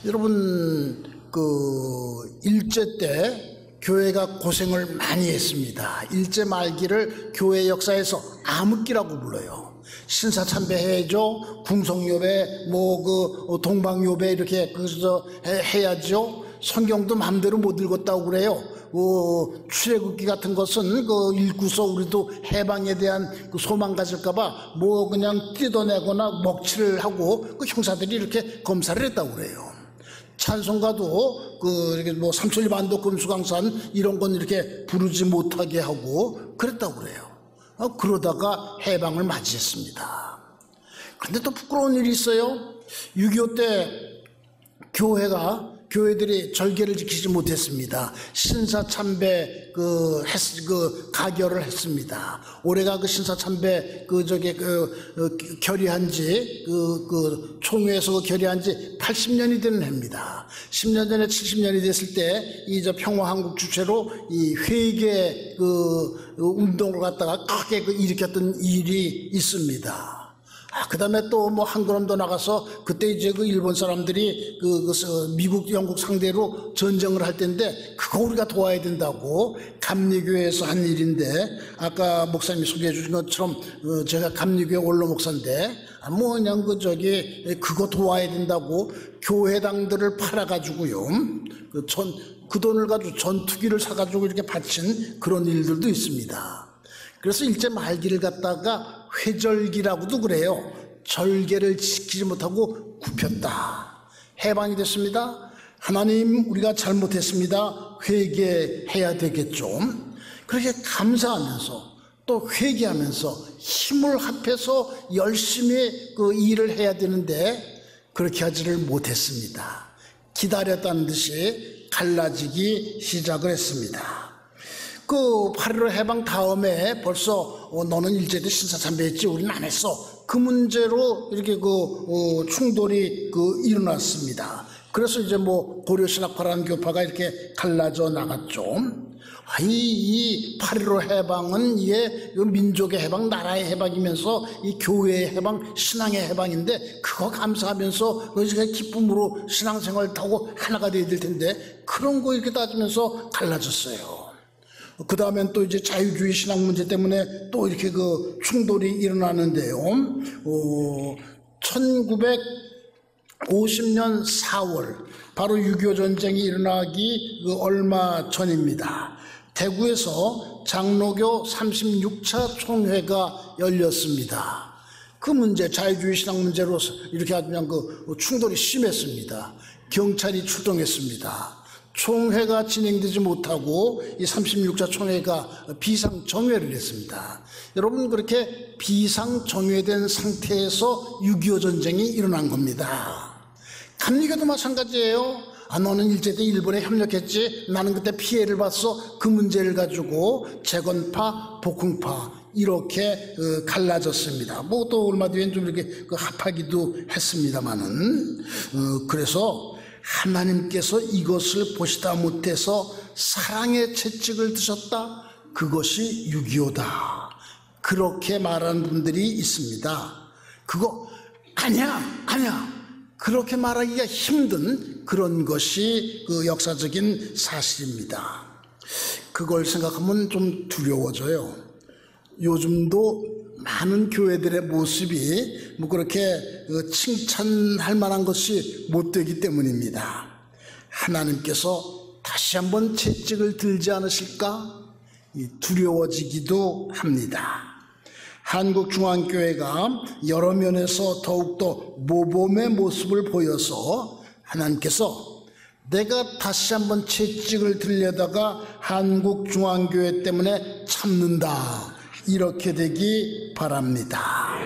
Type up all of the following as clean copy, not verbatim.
여러분 일제 때 교회가 고생을 많이 했습니다. 일제 말기를 교회 역사에서 암흑기라고 불러요. 신사참배해야죠. 궁성요배, 동방요배 이렇게 해야죠. 성경도 마음대로 못 읽었다고 그래요. 출애굽기 같은 것은 읽고서 우리도 해방에 대한 소망 가질까봐 그냥 뜯어내거나 먹칠을 하고 형사들이 이렇게 검사를 했다고 그래요. 찬송가도 삼천리 반도 금수강산 이런 건 이렇게 부르지 못하게 하고 그랬다고 그래요. 그러다가 해방을 맞이했습니다. 그런데 또 부끄러운 일이 있어요. 6.25 때 교회들이 절개를 지키지 못했습니다. 신사참배 가결을 했습니다. 올해가 신사참배 결의한 지 총회에서 결의한 지 80년이 되는 해입니다. 10년 전에 70년이 됐을 때 평화한국 주최로 이 회개 운동을 갖다가 크게 일으켰던 일이 있습니다. 그 다음에 또 한 걸음 더 나가서 그때 이제 일본 사람들이 미국, 영국 상대로 전쟁을 할 텐데 그거 우리가 도와야 된다고 감리교회에서 한 일인데 아까 목사님이 소개해 주신 것처럼 제가 감리교회 원로 목사인데 그거 도와야 된다고 교회당들을 팔아가지고요. 그 돈을 가지고 전투기를 사가지고 이렇게 바친 그런 일들도 있습니다. 그래서 일제 말기를 갖다가 회절기라고도 그래요. 절개를 지키지 못하고 굽혔다. 해방이 됐습니다. 하나님 우리가 잘못했습니다. 회개해야 되겠죠. 그렇게 감사하면서 또 회개하면서 힘을 합해서 열심히 일을 해야 되는데 그렇게 하지를 못했습니다. 기다렸다는 듯이 갈라지기 시작을 했습니다. 8.15 해방 다음에 벌써 너는 일제 때 신사참배했지 우리는 안 했어. 그 문제로 이렇게 충돌이 일어났습니다. 그래서 이제 고려신학파라는 교파가 이렇게 갈라져 나갔죠. 이 8.15 해방은 이게 민족의 해방, 나라의 해방이면서 이 교회의 해방, 신앙의 해방인데 그거 감사하면서 기쁨으로 신앙생활을 하고 하나가 돼야 될 텐데 그런 거 이렇게 따지면서 갈라졌어요. 그 다음엔 또 이제 자유주의 신앙 문제 때문에 또 이렇게 충돌이 일어나는데요. 1950년 4월, 바로 6.25 전쟁이 일어나기 얼마 전입니다. 대구에서 장로교 36차 총회가 열렸습니다. 그 문제, 자유주의 신앙 문제로 이렇게 아주 그냥 충돌이 심했습니다. 경찰이 출동했습니다. 총회가 진행되지 못하고 이 36차 총회가 비상정회를 했습니다. 여러분 그렇게 비상정회된 상태에서 6.25 전쟁이 일어난 겁니다. 감리교도 마찬가지예요. 너는 일제 때 일본에 협력했지 나는 그때 피해를 봤어. 그 문제를 가지고 재건파, 복흥파 이렇게 갈라졌습니다. 또 얼마 뒤엔 좀 이렇게 합하기도 했습니다만은 그래서 하나님께서 이것을 보시다 못해서 사랑의 채찍을 드셨다. 그것이 6.25다. 그렇게 말하는 분들이 있습니다. 그거 아니야. 그렇게 말하기가 힘든 그런 것이 역사적인 사실입니다. 그걸 생각하면 좀 두려워져요. 요즘도 많은 교회들의 모습이 그렇게 칭찬할 만한 것이 못 되기 때문입니다. 하나님께서 다시 한번 채찍을 들지 않으실까 두려워지기도 합니다. 한국중앙교회가 여러 면에서 더욱더 모범의 모습을 보여서 하나님께서 내가 다시 한번 채찍을 들려다가 한국중앙교회 때문에 참는다. 이렇게 되기 바랍니다.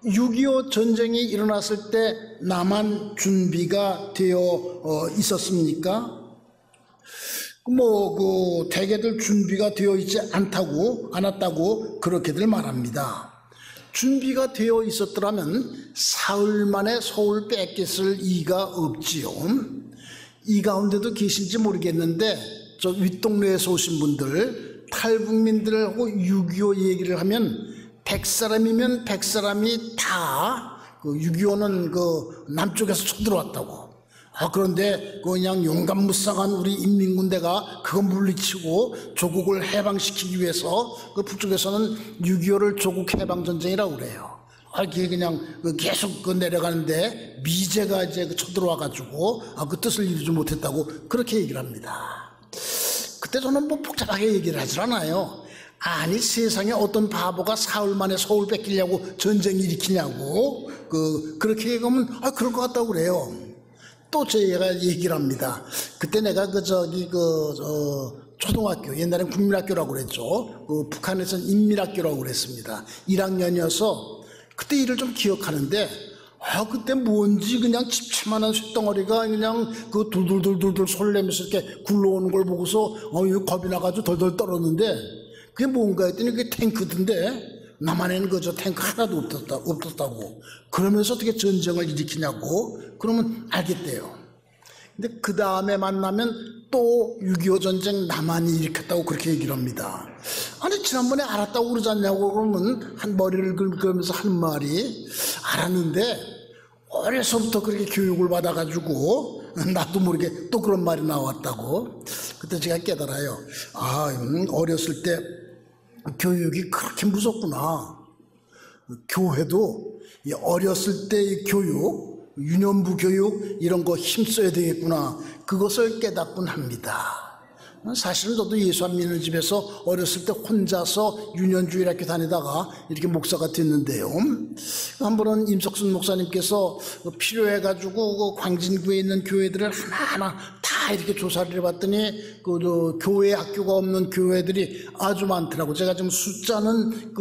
6.25 전쟁이 일어났을 때 나만 준비가 되어 있었습니까? 대개들 준비가 되어 있지 않았다고 그렇게들 말합니다. 준비가 되어 있었더라면 사흘 만에 서울 뺏겼을 이가 없지요. 이 가운데도 계신지 모르겠는데 저 윗동네에서 오신 분들 탈북민들하고 6.25 얘기를 하면 100사람이면 100사람이 다 6.25는 남쪽에서 쳐들어왔다고 그런데 그냥 용감무쌍한 우리 인민군대가 그거 물리치고 조국을 해방시키기 위해서 그 북쪽에서는 6.25를 조국 해방전쟁이라고 그래요. 그게 그냥 계속 내려가는데 미제가 이제 쳐들어와가지고 그 뜻을 이루지 못했다고 그렇게 얘기를 합니다. 그때 저는 뭐 복잡하게 얘기를 하질 않아요. 아니 세상에 어떤 바보가 사흘 만에 서울 뺏기려고 전쟁 일으키냐고 그렇게 얘기하면 그럴 것 같다고 그래요. 또 제가 얘기를 합니다. 그때 내가 초등학교, 옛날엔 국민학교라고 그랬죠. 북한에서는 인민학교라고 그랬습니다. 1학년이어서 그때 일을 좀 기억하는데, 그때 뭔지 그냥 집채만한 쇳덩어리가 그냥 둘둘둘둘 소리 내면서 이렇게 굴러오는 걸 보고서 겁이 나가지고 덜덜 떨었는데, 그게 뭔가 했더니 그게 탱크던데, 남한에는 그저 탱크 하나도 없었다고. 그러면서 어떻게 전쟁을 일으키냐고. 그러면 알겠대요. 근데 그 다음에 만나면 또 6.25 전쟁 남한이 일으켰다고 그렇게 얘기를 합니다. 아니 지난번에 알았다고 그러지 않냐고 그러면 한 머리를 긁으면서 하는 말이 알았는데 어려서부터 그렇게 교육을 받아가지고 나도 모르게 또 그런 말이 나왔다고. 그때 제가 깨달아요. 어렸을 때 교육이 그렇게 무섭구나. 교회도 어렸을 때의 교육, 유년부 교육 이런 거 힘써야 되겠구나. 그것을 깨닫곤 합니다. 사실은 저도 예수 안 믿는 집에서 어렸을 때 혼자서 유년주일학교 다니다가 이렇게 목사가 됐는데요. 한 번은 임석순 목사님께서 필요해가지고 광진구에 있는 교회들을 하나하나 다 이렇게 조사를 해봤더니 교회 학교가 없는 교회들이 아주 많더라고. 제가 지금 숫자는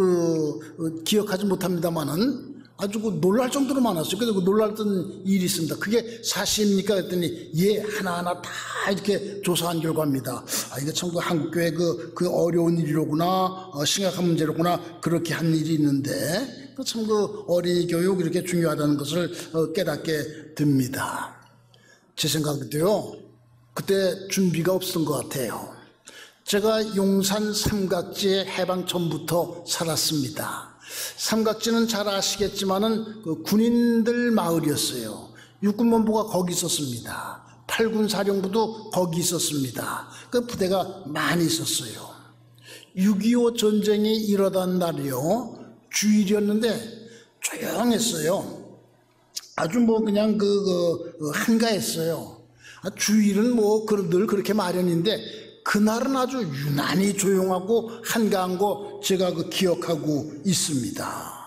기억하지 못합니다만은 아주 놀랄 정도로 많았어요. 그래서 놀랐던 일이 있습니다. 그게 사실입니까? 그랬더니 예, 하나하나 다 이렇게 조사한 결과입니다. 이게 참 한국교회 그 어려운 일이로구나, 심각한 문제로구나, 그렇게 한 일이 있는데, 참 어린이 교육 이렇게 중요하다는 것을 깨닫게 됩니다. 제 생각에도요, 그때 준비가 없었던 것 같아요. 제가 용산 삼각지에 해방 전부터 살았습니다. 삼각지는 잘 아시겠지만은 군인들 마을이었어요. 육군본부가 거기 있었습니다. 8군 사령부도 거기 있었습니다. 그 부대가 많이 있었어요. 6.25 전쟁이 일어난 날이요, 주일이었는데 조용했어요. 아주 그냥 한가했어요. 주일은 늘 그렇게 마련인데 그날은 아주 유난히 조용하고 한가한 거 제가 기억하고 있습니다.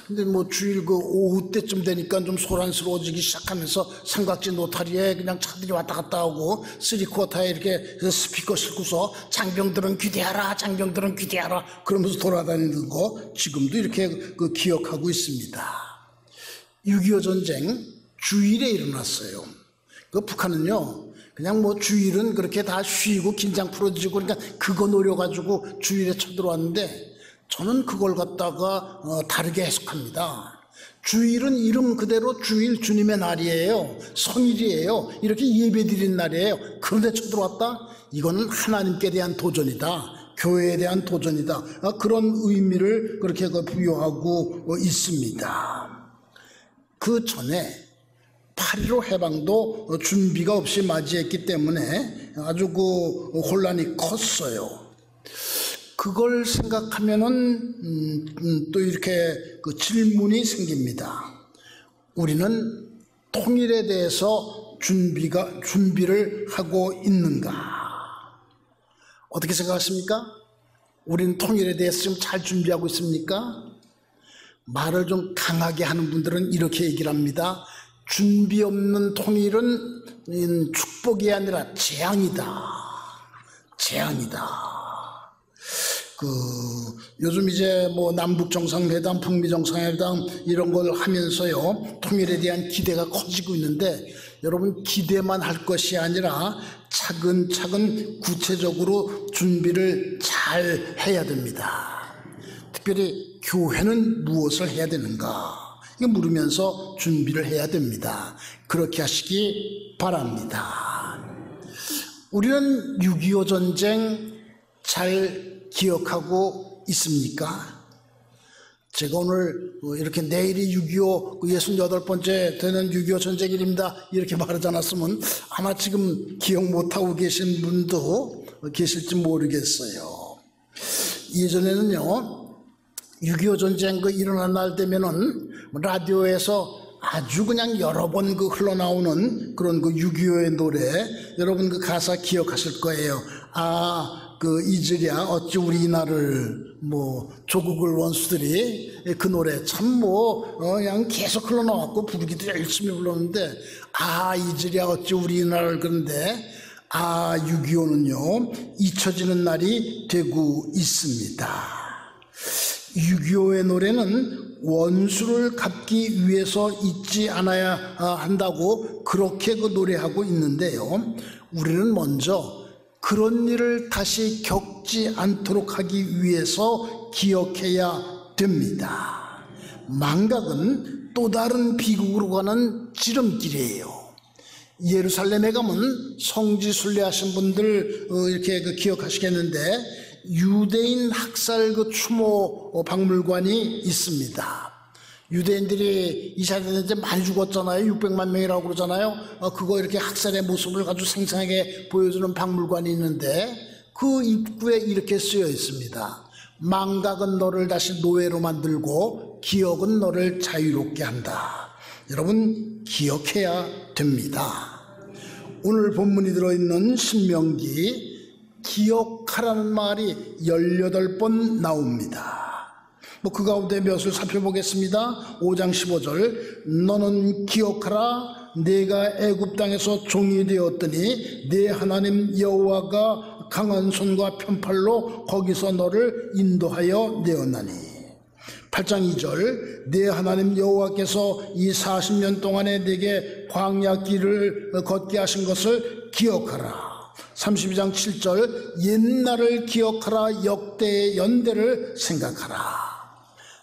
근데 주일 오후 때쯤 되니까 좀 소란스러워지기 시작하면서 삼각지 노타리에 그냥 차들이 왔다 갔다 하고 쓰리쿼터에 이렇게 스피커 싣고서 장병들은 귀대하라, 장병들은 귀대하라 그러면서 돌아다니는 거 지금도 이렇게 기억하고 있습니다. 6.25 전쟁 주일에 일어났어요. 북한은요, 그냥 주일은 그렇게 다 쉬고 긴장 풀어지고 그러니까 그거 노려가지고 주일에 쳐들어왔는데 저는 그걸 갖다가 다르게 해석합니다. 주일은 이름 그대로 주일 주님의 날이에요. 성일이에요. 이렇게 예배드린 날이에요. 그런데 쳐들어왔다? 이거는 하나님께 대한 도전이다. 교회에 대한 도전이다. 그런 의미를 그렇게 부여하고 있습니다. 그 전에 8.15 해방도 준비가 없이 맞이했기 때문에 아주 혼란이 컸어요. 그걸 생각하면은 또 이렇게 질문이 생깁니다. 우리는 통일에 대해서 준비를 하고 있는가? 어떻게 생각하십니까? 우리는 통일에 대해서 지금 잘 준비하고 있습니까? 말을 좀 강하게 하는 분들은 이렇게 얘기를 합니다. 준비 없는 통일은 축복이 아니라 재앙이다. 재앙이다. 요즘 이제 남북 정상회담, 북미 정상회담 이런 걸 하면서요, 통일에 대한 기대가 커지고 있는데 여러분 기대만 할 것이 아니라 차근차근 구체적으로 준비를 잘 해야 됩니다. 특별히 교회는 무엇을 해야 되는가? 이거 물으면서 준비를 해야 됩니다. 그렇게 하시기 바랍니다. 우리는 6.25 전쟁 잘 기억하고 있습니까? 제가 오늘 이렇게 내일이 6.25 68번째 되는 6.25 전쟁일입니다 이렇게 말하지 않았으면 아마 지금 기억 못하고 계신 분도 계실지 모르겠어요. 예전에는요 6.25 전쟁 일어난 날 되면은 라디오에서 아주 그냥 여러 번 흘러나오는 그런 6.25의 노래, 여러분 가사 기억하실 거예요. 잊으랴 어찌 우리 나를 조국을 원수들이, 그 노래 참 그냥 계속 흘러나왔고 부르기도 열심히 불렀는데 잊으랴 어찌 우리 나를. 그런데 6.25는요 잊혀지는 날이 되고 있습니다. 6.25의 노래는 원수를 갚기 위해서 잊지 않아야 한다고 그렇게 노래하고 있는데요. 우리는 먼저 그런 일을 다시 겪지 않도록 하기 위해서 기억해야 됩니다. 망각은 또 다른 비극으로 가는 지름길이에요. 예루살렘에 가면 성지 순례하신 분들 이렇게 기억하시겠는데 유대인 학살 추모 박물관이 있습니다. 유대인들이 이 자리에 이제 많이 죽었잖아요. 600만 명이라고 그러잖아요. 그거 이렇게 학살의 모습을 아주 생생하게 보여주는 박물관이 있는데 그 입구에 이렇게 쓰여 있습니다. 망각은 너를 다시 노예로 만들고 기억은 너를 자유롭게 한다. 여러분 기억해야 됩니다. 오늘 본문이 들어있는 신명기 기억하라는 말이 18번 나옵니다. 그 가운데 몇을 살펴보겠습니다. 5장 15절 너는 기억하라 내가 애굽 땅에서 종이 되었더니 내 하나님 여호와가 강한 손과 편팔로 거기서 너를 인도하여 내었나니. 8장 2절 내 하나님 여호와께서 이 40년 동안에 내게 광야 길을 걷게 하신 것을 기억하라. 32장 7절 옛날을 기억하라 역대의 연대를 생각하라.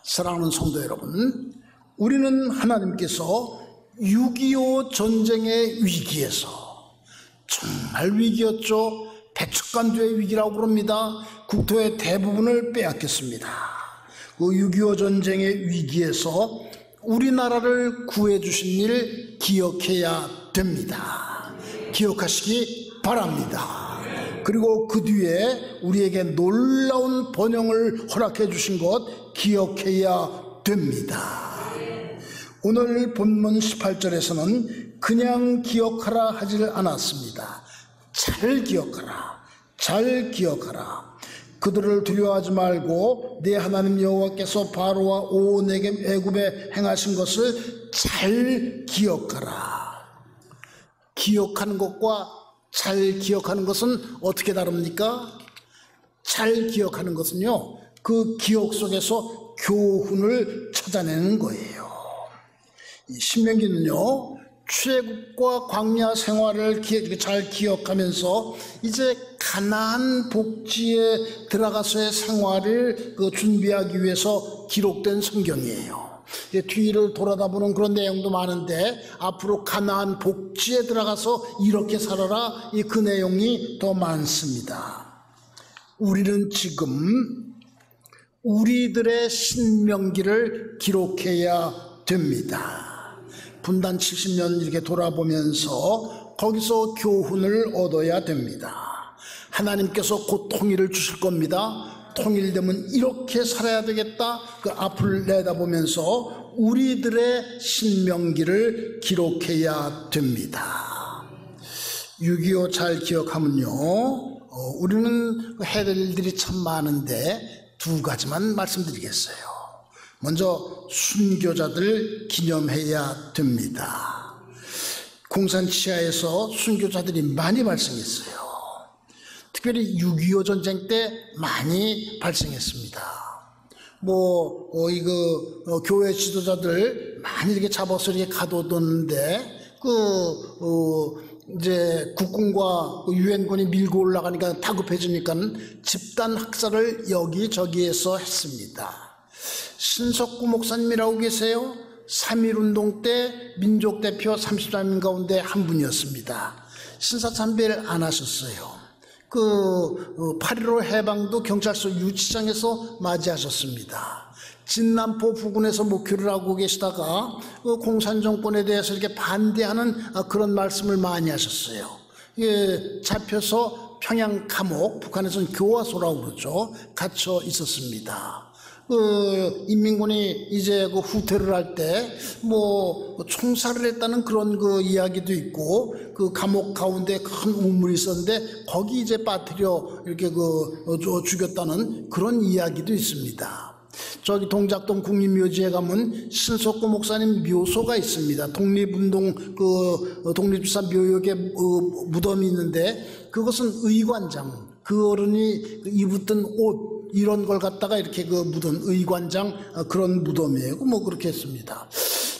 사랑하는 성도 여러분, 우리는 하나님께서 6.25 전쟁의 위기에서 정말 위기였죠. 백척간두의 위기라고 그럽니다. 국토의 대부분을 빼앗겼습니다. 그 6.25 전쟁의 위기에서 우리나라를 구해주신 일 기억해야 됩니다. 기억하시기 바랍니다. 그리고 그 뒤에 우리에게 놀라운 번영을 허락해 주신 것 기억해야 됩니다. 오늘 본문 18절에서는 그냥 기억하라 하지를 않았습니다. 잘 기억하라, 잘 기억하라. 그들을 두려워하지 말고 내 하나님 여호와께서 바로와 온 애굽에 행하신 것을 잘 기억하라. 기억하는 것과 잘 기억하는 것은 어떻게 다릅니까? 잘 기억하는 것은요, 그 기억 속에서 교훈을 찾아내는 거예요. 이 신명기는요, 출애굽과 광야 생활을 잘 기억하면서 이제 가나안 복지에 들어가서의 생활을 준비하기 위해서 기록된 성경이에요. 뒤를 돌아다보는 그런 내용도 많은데 앞으로 가나안 복지에 들어가서 이렇게 살아라, 그 내용이 더 많습니다. 우리는 지금 우리들의 신명기를 기록해야 됩니다. 분단 70년 이렇게 돌아보면서 거기서 교훈을 얻어야 됩니다. 하나님께서 곧 통일을 주실 겁니다. 통일되면 이렇게 살아야 되겠다. 그 앞을 내다보면서 우리들의 신명기를 기록해야 됩니다. 6.25 잘 기억하면요, 우리는 해야 될 일들이 참 많은데 두 가지만 말씀드리겠어요. 먼저 순교자들 기념해야 됩니다. 공산 치하에서 순교자들이 많이 발생했어요. 특별히 6.25 전쟁 때 많이 발생했습니다. 교회 지도자들 많이 이렇게 잡아서 이렇게 가둬뒀는데, 이제 국군과 유엔군이 밀고 올라가니까 다급해지니까 집단 학살을 여기저기에서 했습니다. 신석구 목사님이라고 계세요. 3.1운동 때 민족대표 33명 가운데 한 분이었습니다. 신사참배를 안 하셨어요. 8.15 해방도 경찰서 유치장에서 맞이하셨습니다. 진남포 부근에서 목회를 하고 계시다가 그 공산정권에 대해서 이렇게 반대하는 그런 말씀을 많이 하셨어요. 잡혀서 평양 감옥, 북한에서는 교화소라고 그러죠. 갇혀 있었습니다. 인민군이 이제 그 후퇴를 할 때 뭐 총살을 했다는 그런 그 이야기도 있고, 그 감옥 가운데 큰 우물이 있었는데 거기 이제 빠뜨려 이렇게 죽였다는 그런 이야기도 있습니다. 저기 동작동 국립묘지에 가면 신석구 목사님 묘소가 있습니다. 독립운동 독립주사 묘역에 무덤이 있는데, 그것은 의관장, 그 어른이 입었던 옷 이런 걸 갖다가 이렇게 묻은 의관장 그런 무덤이에요. 뭐 그렇게 했습니다.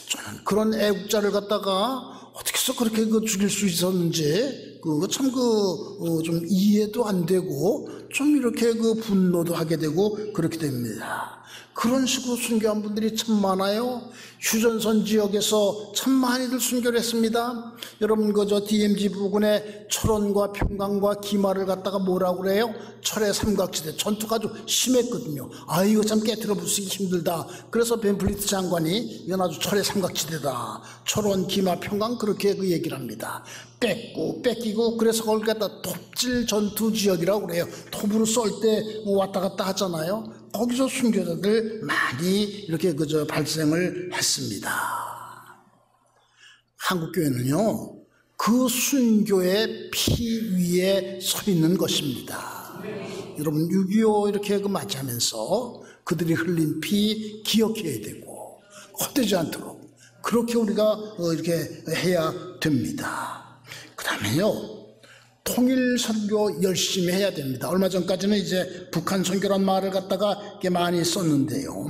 저는 그런 애국자를 갖다가 어떻게 해서 그렇게 죽일 수 있었는지 참 좀 이해도 안 되고 좀 이렇게 분노도 하게 되고 그렇게 됩니다. 그런 식으로 순교한 분들이 참 많아요. 휴전선 지역에서 참 많이들 순교를 했습니다. 여러분 저 DMZ 부근에 철원과 평강과 기마를 갖다가 뭐라고 그래요? 철의 삼각지대, 전투가 아주 심했거든요. 이거 참 깨트려 부수기 힘들다. 그래서 벤플리트 장관이 이건 아주 철의 삼각지대다. 철원, 기마, 평강 그렇게 얘기를 합니다. 뺏기고 그래서 거기 갖다 톱질 전투 지역이라고 그래요. 톱으로 쏠 때 왔다 갔다 하잖아요. 거기서 순교자들 많이 이렇게 발생을 했습니다. 한국교회는요, 그 순교의 피 위에 서 있는 것입니다. 여러분 6.25 이렇게 맞이하면서 그들이 흘린 피 기억해야 되고 헛되지 않도록 그렇게 우리가 이렇게 해야 됩니다. 그 다음에요, 통일 선교 열심히 해야 됩니다. 얼마 전까지는 이제 북한 선교란 말을 갖다가 이렇게 많이 썼는데요.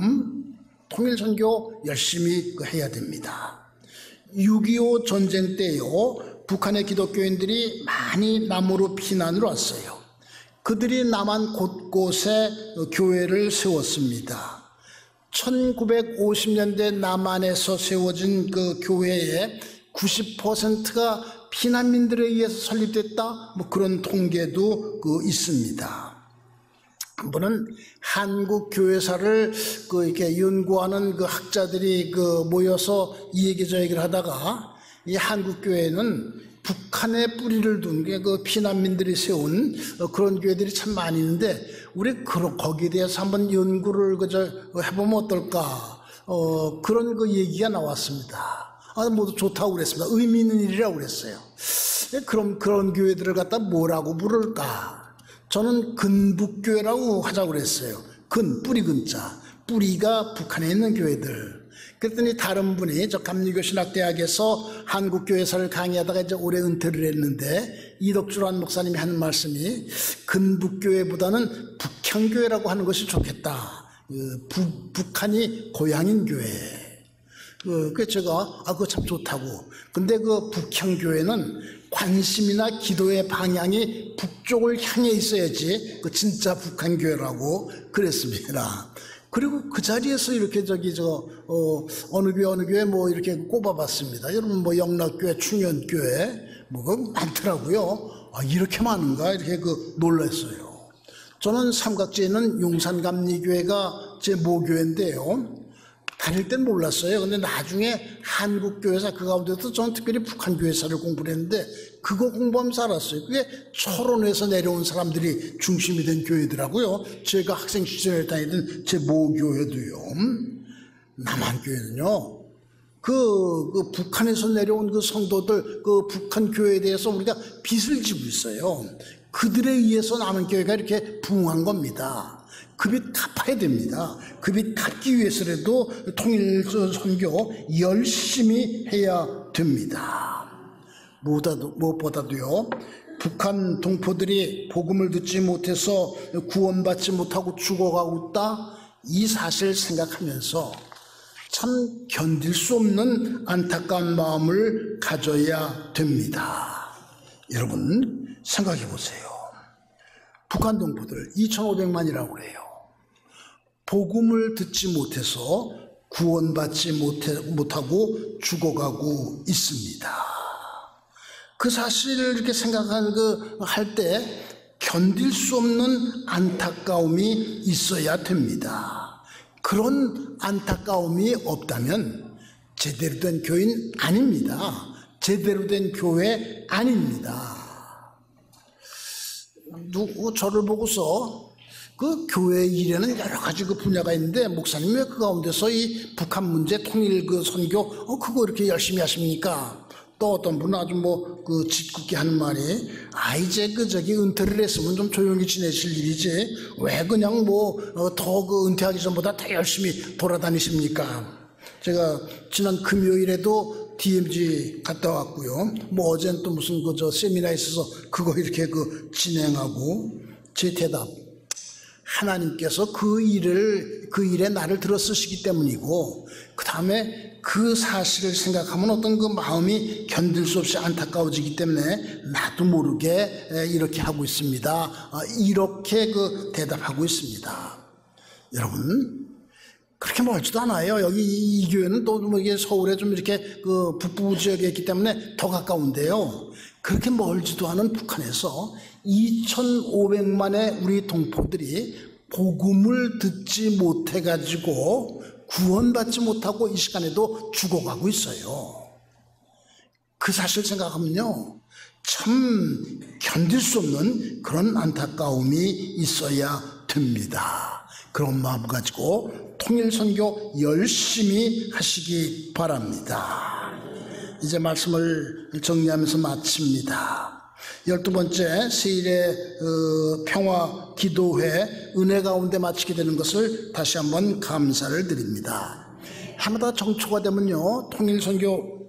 통일 선교 열심히 해야 됩니다. 6.25 전쟁 때요, 북한의 기독교인들이 많이 남으로 피난을 왔어요. 그들이 남한 곳곳에 교회를 세웠습니다. 1950년대 남한에서 세워진 그 교회의 90%가 피난민들에 의해서 설립됐다, 뭐 그런 통계도 있습니다. 한 번은 한국 교회사를 이렇게 연구하는 학자들이 모여서 이 얘기 저 얘기를 하다가, 이 한국 교회는 북한에 뿌리를 둔 게 피난민들이 세운 그런 교회들이 참 많이 있는데, 우리 거기에 대해서 한번 연구를 해보면 어떨까, 그런 얘기가 나왔습니다. 모두 좋다고 그랬습니다. 의미 있는 일이라고 그랬어요. 그럼 그런 교회들을 갖다 뭐라고 부를까? 저는 근북교회라고 하자고 그랬어요. 뿌리 근자. 뿌리가 북한에 있는 교회들. 그랬더니 다른 분이 저 감리교신학대학에서 한국교회사를 강의하다가 이제 올해 은퇴를 했는데, 이덕주란 목사님이 하는 말씀이 근북교회보다는 북향교회라고 하는 것이 좋겠다. 북한이 고향인 교회. 그래서 제가 그거 참 좋다고. 근데 북향교회는 관심이나 기도의 방향이 북쪽을 향해 있어야지 진짜 북한교회라고 그랬습니다. 그리고 그 자리에서 이렇게 어느 교회 뭐 이렇게 꼽아봤습니다. 여러분 영락교회, 충현교회 많더라고요. 이렇게 많은가 이렇게 놀랐어요. 저는 삼각지에 있는 용산감리교회가 제 모교회인데요. 다닐 땐 몰랐어요. 근데 나중에 한국교회사 그 가운데도 저는 특별히 북한교회사를 공부를 했는데, 그거 공부하면서 알았어요. 그게 철원에서 내려온 사람들이 중심이 된 교회더라고요. 제가 학생 시절에 다니던 제 모교회도요. 남한교회는요, 북한에서 내려온 성도들, 북한 교회에 대해서 우리가 빚을 지고 있어요. 그들에 의해서 남한교회가 이렇게 부흥한 겁니다. 그 빚 갚아야 됩니다. 그 빚 갚기 위해서라도 통일 선교 열심히 해야 됩니다. 무엇보다도요, 북한 동포들이 복음을 듣지 못해서 구원받지 못하고 죽어가고 있다, 이 사실을 생각하면서 참 견딜 수 없는 안타까운 마음을 가져야 됩니다. 여러분 생각해 보세요. 북한 동포들 2,500만이라고 해요. 복음을 듣지 못해서 구원받지 못하고 죽어가고 있습니다. 그 사실을 이렇게 할 때 견딜 수 없는 안타까움이 있어야 됩니다. 그런 안타까움이 없다면 제대로 된 교인 아닙니다. 제대로 된 교회 아닙니다. 누구 저를 보고서 그 교회 일에는 여러 가지 그 분야가 있는데 목사님 왜 그 가운데서 이 북한 문제 통일 그 선교 그거 이렇게 열심히 하십니까? 또 어떤 분은 아주 그 짓궂게 하는 말이 이제 저기 은퇴를 했으면 좀 조용히 지내실 일이지 왜 그냥 더 그 은퇴하기 전보다 더 열심히 돌아다니십니까? 제가 지난 금요일에도 DMZ 갔다 왔고요. 어제는 또 무슨 세미나 있어서 그거 이렇게 진행하고 제 대답 하나님께서 그 일에 나를 들어 쓰시기 때문이고 그 다음에 그 사실을 생각하면 어떤 그 마음이 견딜 수 없이 안타까워지기 때문에 나도 모르게 이렇게 하고 있습니다. 이렇게 대답하고 있습니다. 여러분 그렇게 멀지도 않아요. 여기 이 교회는 또 이게 서울에 좀 이렇게 북부 지역에 있기 때문에 더 가까운데요. 그렇게 멀지도 않은 북한에서 2,500만의 우리 동포들이 복음을 듣지 못해가지고 구원받지 못하고 이 시간에도 죽어가고 있어요. 그 사실 생각하면요. 참 견딜 수 없는 그런 안타까움이 있어야 됩니다. 그런 마음 가지고 통일선교 열심히 하시기 바랍니다. 이제 말씀을 정리하면서 마칩니다. 12번째 세일의 평화 기도회 은혜 가운데 마치게 되는 것을 다시 한번 감사를 드립니다. 해마다 정초가 되면요 통일선교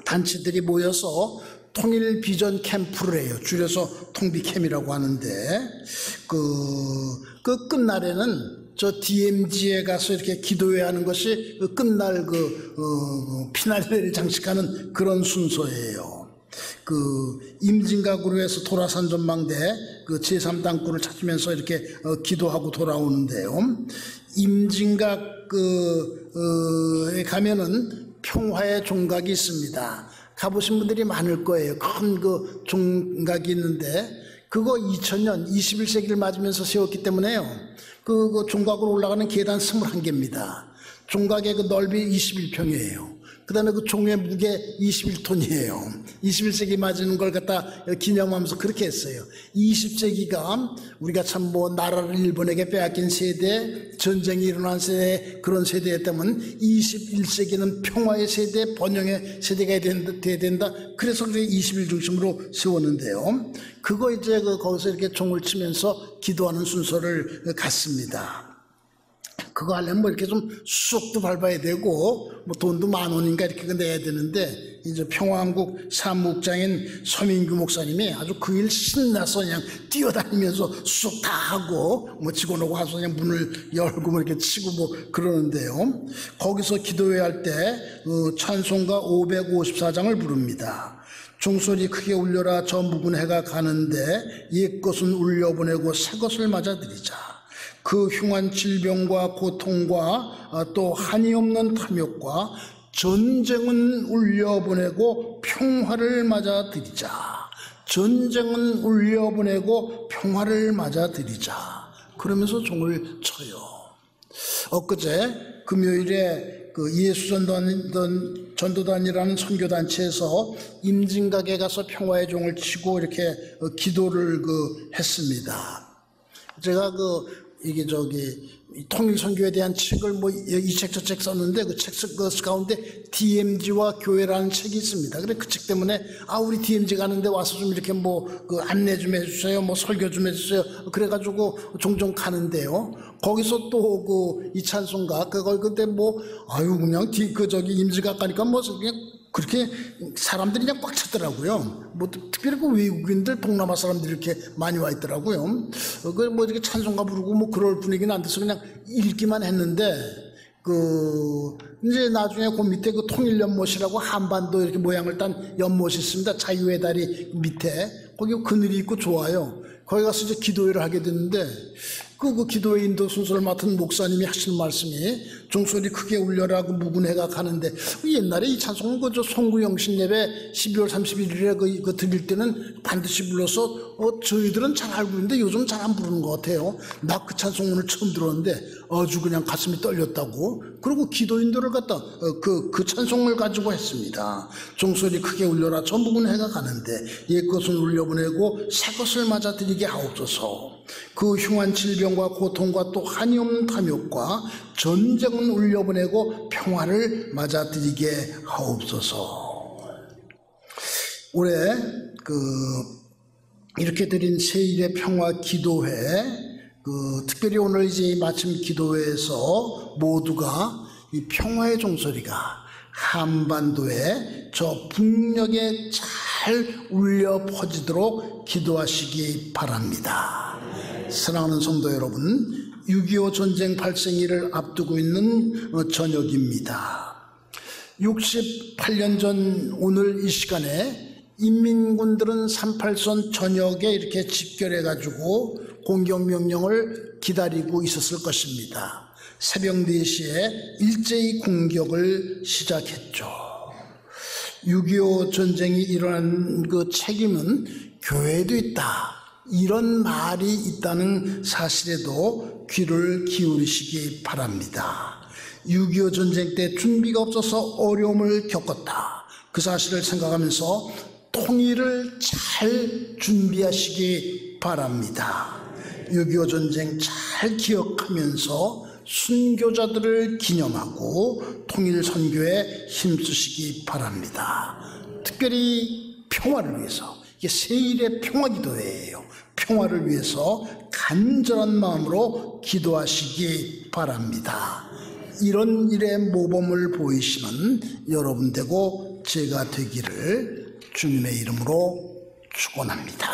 단체들이 모여서 통일 비전 캠프를 해요. 줄여서 통비캠이라고 하는데 그 끝날에는 저 DMZ에 가서 이렇게 기도회 하는 것이 끝날 피날레를 장식하는 그런 순서예요. 임진각으로 해서 도라산 전망대 제3당구를 찾으면서 이렇게 기도하고 돌아오는데요. 임진각에 가면은 평화의 종각이 있습니다. 가보신 분들이 많을 거예요. 큰 종각이 있는데 그거 2000년 21세기를 맞으면서 세웠기 때문에요. 그 종각으로 올라가는 계단 21개입니다. 종각의 넓이 21평이에요. 그 다음에 종의 무게 21톤이에요. 21세기 맞은 걸 갖다 기념하면서 그렇게 했어요. 20세기가 우리가 참 나라를 일본에게 빼앗긴 세대, 전쟁이 일어난 세대, 그런 세대였다면 21세기는 평화의 세대, 번영의 세대가 돼야 된다. 그래서 그게 20일 중심으로 세웠는데요. 그거 이제 거기서 이렇게 종을 치면서 기도하는 순서를 갖습니다. 그거 하려면 이렇게 좀 수석도 밟아야 되고 돈도 10,000원인가 이렇게 내야 되는데 이제 평화한국 사무국장인 서민규 목사님이 아주 그 일 신나서 그냥 뛰어다니면서 수석 다 하고 직원하고 와서 그냥 문을 열고 이렇게 치고 그러는데요. 거기서 기도회 할 때 찬송가 554장을 부릅니다. 종소리 크게 울려라 저 묵은 해가 가는데 옛것은 울려보내고 새것을 맞아들이자. 그 흉한 질병과 고통과 또 한이 없는 탐욕과 전쟁은 울려보내고 평화를 맞아들이자. 전쟁은 울려보내고 평화를 맞아들이자. 그러면서 종을 쳐요. 엊그제 금요일에 예수전도단이라는 선교단체에서 임진각에 가서 평화의 종을 치고 이렇게 기도를 했습니다. 제가 이게 통일선교에 대한 책을 이 책 저 책 썼는데 그 책 가운데 DMZ와 교회라는 책이 있습니다. 그래 그 책 때문에 우리 DMZ 가는데 와서 좀 이렇게 안내 좀 해주세요, 설교 좀 해주세요. 그래가지고 종종 가는데요. 거기서 또 이 찬송가 근데 그냥 임진각 가니까 그냥 그렇게 사람들이 그냥 꽉 찼더라고요. 특별히 외국인들, 동남아 사람들이 이렇게 많이 와 있더라고요. 이렇게 찬송가 부르고 그럴 분위기는 안 돼서 그냥 읽기만 했는데, 이제 나중에 밑에 통일연못이라고 한반도 이렇게 모양을 딴 연못이 있습니다. 자유의 다리 밑에. 거기 그늘이 있고 좋아요. 거기 가서 이제 기도회를 하게 됐는데, 기도회 인도 순서를 맡은 목사님이 하시는 말씀이 종소리 크게 울려라고 묵은 해가 가는데 옛날에 이 찬송은 그저 송구영신 예배 12월 31일에 그 드릴 때는 반드시 불러서 저희들은 잘 알고 있는데 요즘 잘 안 부르는 것 같아요. 나 그 찬송 오늘 처음 들었는데 아주 그냥 가슴이 떨렸다고. 그리고 기도인들을 갖다 그 찬송을 가지고 했습니다. 종소리 크게 울려라 저 묵은 해가 가는데 옛것은 울려보내고 새것을 맞아들이게 하옵소서. 그 흉한 질병과 고통과 또 한이 없는 탐욕과 전쟁은 울려보내고 평화를 맞아들이게 하옵소서. 올해 이렇게 드린 세일의 평화 기도회, 특별히 오늘 이제 마침 기도회에서 모두가 이 평화의 종소리가 한반도에 저 북녘에 잘 울려 퍼지도록 기도하시기 바랍니다. 사랑하는 성도 여러분, 6.25 전쟁 발생일을 앞두고 있는 저녁입니다. 68년 전 오늘 이 시간에 인민군들은 38선 전역에 이렇게 집결해가지고 공격명령을 기다리고 있었을 것입니다. 새벽 4시에 일제히 공격을 시작했죠. 6.25 전쟁이 일어난 그 책임은 교회에도 있다. 이런 말이 있다는 사실에도 귀를 기울이시기 바랍니다. 6.25 전쟁 때 준비가 없어서 어려움을 겪었다. 그 사실을 생각하면서 통일을 잘 준비하시기 바랍니다. 6.25 전쟁 잘 기억하면서 순교자들을 기념하고 통일 선교에 힘쓰시기 바랍니다. 특별히 평화를 위해서, 이게 세일의 평화 기도회예요. 평화를 위해서 간절한 마음으로 기도하시기 바랍니다. 이런 일에 모범을 보이시는 여러분 되고 제가 되기를 주님의 이름으로 축원합니다.